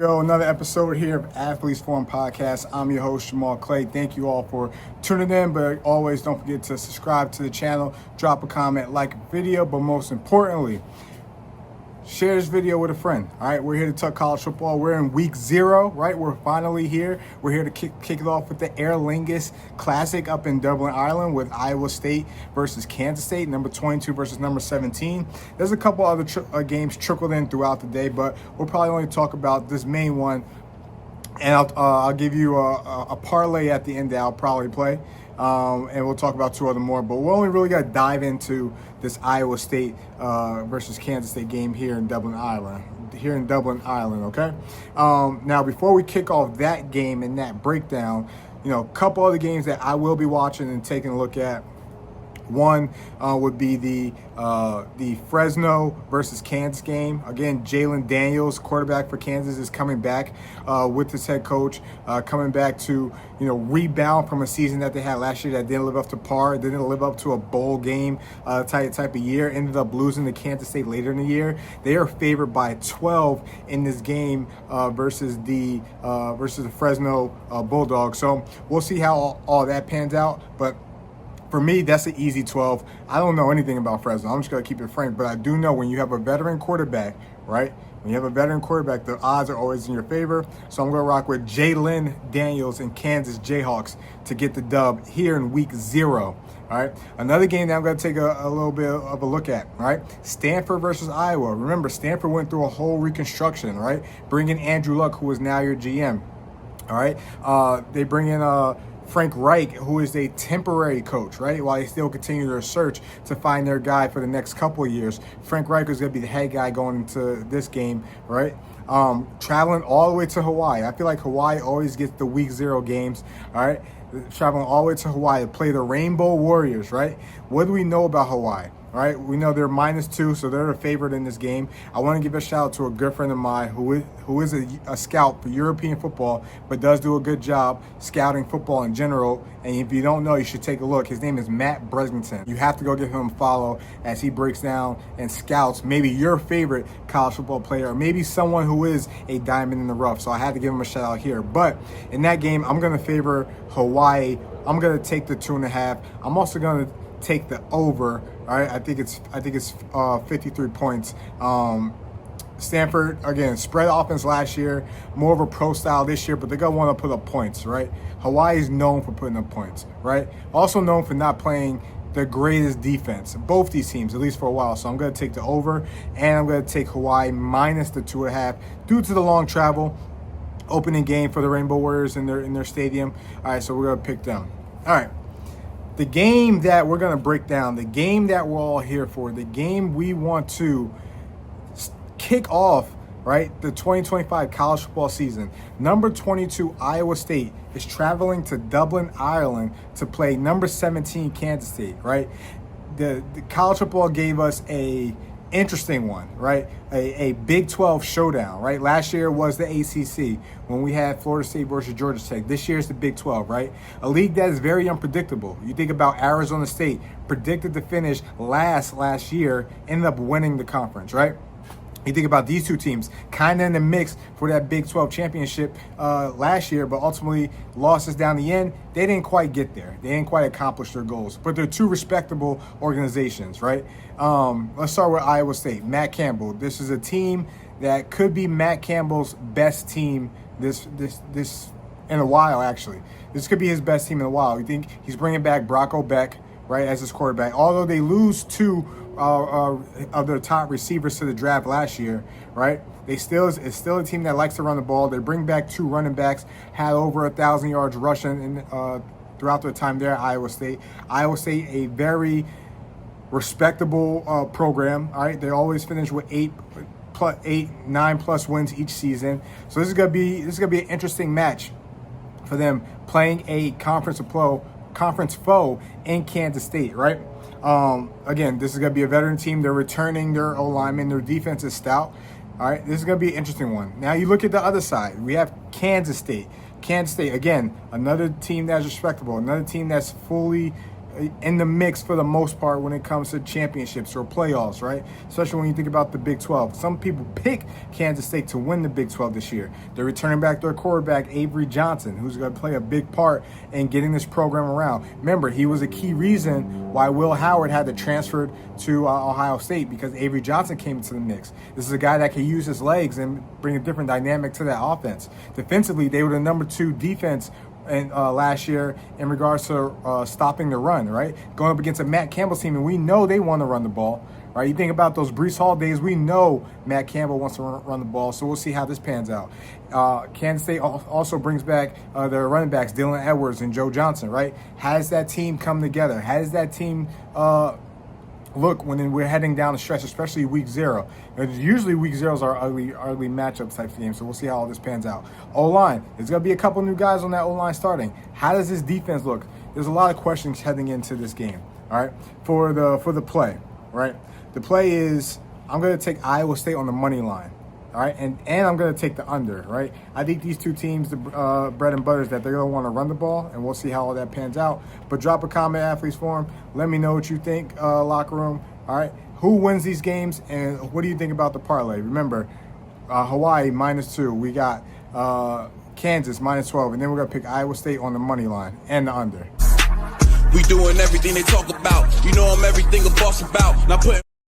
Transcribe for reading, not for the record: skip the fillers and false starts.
Yo, another episode here of Athletes Forum Podcast. I'm your host, Jamal Clay. Thank you all for tuning in, but always don't forget to subscribe to the channel, drop a comment, like a video, but most importantly, share this video with a friend. All right, we're here to talk college football. We're in week 0, right? We're finally here. We're here to kick it off with the Lingus Classic up in Dublin, Ireland, with Iowa State versus Kansas State, number 22 versus number 17. There's a couple other games trickled in throughout the day, but we'll probably only talk about this main one. And I'll give you a parlay at the end that I'll probably play. And we'll talk about 2 other more, but we're only really got to dive into this Iowa State versus Kansas State game here in Dublin, Ireland. Okay? Now, before we kick off that game and that breakdown, a couple other games that I will be watching and taking a look at. One would be the Fresno versus Kansas game. Again, Jalen Daniels, quarterback for Kansas, is coming back with his head coach, coming back to rebound from a season that they had last year that didn't live up to par, didn't live up to a bowl game type of year. Ended up losing to Kansas State later in the year. They are favored by 12 in this game versus the Fresno Bulldogs. So we'll see how all that pans out, but for me, that's an easy 12. I don't know anything about Fresno. I'm just going to keep it frank. But I do know when you have a veteran quarterback, right? When you have a veteran quarterback, the odds are always in your favor. So I'm going to rock with Jalen Daniels and Kansas Jayhawks to get the dub here in week 0. All right. Another game that I'm going to take a little bit of a look at, right? Stanford versus Iowa. Remember, Stanford went through a whole reconstruction, right? Bring in Andrew Luck, who is now your GM. All right. They bring in Frank Reich, who is a temporary coach, right? While they still continue their search to find their guy for the next couple of years. Frank Reich is going to be the head guy going into this game, right? Traveling all the way to Hawaii. I feel like Hawaii always gets the week 0 games, all right? Traveling all the way to Hawaii to play the Rainbow Warriors, right? What do we know about Hawaii? All right, we know they're -2, so they're a favorite in this game. I want to give a shout out to a good friend of mine who is a scout for European football, but does do a good job scouting football in general. And if you don't know, you should take a look. His name is Matt Bresington. You have to go give him a follow as he breaks down and scouts maybe your favorite college football player, or maybe someone who is a diamond in the rough. So I had to give him a shout out here. But in that game, I'm going to favor Hawaii. I'm going to take the 2.5. I'm also going to take the over. All right, I think it's 53 points. Stanford, again, spread offense last year, more of a pro style this year, but they're going to want to put up points, right? Hawaii is known for putting up points, right? Also known for not playing the greatest defense, both these teams, at least for a while. So I'm going to take the over, and I'm going to take Hawaii minus the 2.5 due to the long travel. Opening game for the Rainbow Warriors in their stadium. All right, so we're going to pick them. All right. The game that we're going to break down, the game that we're all here for, the game we want to kick off, right, the 2025 college football season. Number 22, Iowa State, is traveling to Dublin, Ireland to play number 17, Kansas State, right? The college football gave us a interesting one, right? A Big 12 showdown, right? Last year was the ACC when we had Florida State versus Georgia Tech. This year is the Big 12, right? A league that is very unpredictable. You think about Arizona State, predicted to finish last year, ended up winning the conference, right? You think about these two teams, kind of in the mix for that Big 12 championship last year, but ultimately losses down the end. They didn't quite get there. They didn't quite accomplish their goals. But they're two respectable organizations, right? Let's start with Iowa State. Matt Campbell. This is a team that could be Matt Campbell's best team this in a while, actually. This could be his best team in a while. You think he's bringing back Brock Beck, right, as his quarterback. Although they lose 2 of their top receivers to the draft last year, right? It's still a team that likes to run the ball. They bring back 2 running backs, had over 1,000 yards rushing throughout their time there at Iowa State. Iowa State, a very respectable program. All right, they always finish with 9+ wins each season. So this is gonna be an interesting match for them, playing a conference foe in Kansas State, right? Again, this is going to be a veteran team. They're returning their O-linemen. Their defense is stout. All right, this is going to be an interesting one. Now you look at the other side. We have Kansas State. Kansas State, again, another team that's respectable, another team that's fully in the mix for the most part when it comes to championships or playoffs, right? Especially when you think about the Big 12. Some people pick Kansas State to win the Big 12 this year. They're returning back their quarterback, Avery Johnson, who's going to play a big part in getting this program around. Remember, he was a key reason why Will Howard had to transfer to Ohio State, because Avery Johnson came into the mix. This is a guy that can use his legs and bring a different dynamic to that offense. Defensively, they were the number 2 defense last year in regards to stopping the run, right? Going up against a Matt Campbell team, and we know they want to run the ball, right? You think about those Breece Hall days, we know Matt Campbell wants to run the ball, so we'll see how this pans out. Kansas State also brings back their running backs, Dylan Edwards and Joe Johnson, right? How does that team come together? How does that team look when we're heading down the stretch, especially week 0? Usually week 0s are ugly matchup type games, so we'll see how all this pans out. O-line, there's going to be a couple new guys on that O-line starting. How does this defense look? There's a lot of questions heading into this game, all right? For the play, right? The play is I'm going to take Iowa State on the money line, all right? And I'm going to take the under, right? I think these two teams, the bread and butter, is that they're going to want to run the ball, and we'll see how all that pans out. But drop a comment, Athletes Forum. Let me know what you think, locker room, all right? Who wins these games, and what do you think about the parlay? Remember, Hawaii -2. We got Kansas -12, and then we're going to pick Iowa State on the money line and the under. We doing everything they talk about. You know I'm everything a boss about. Now put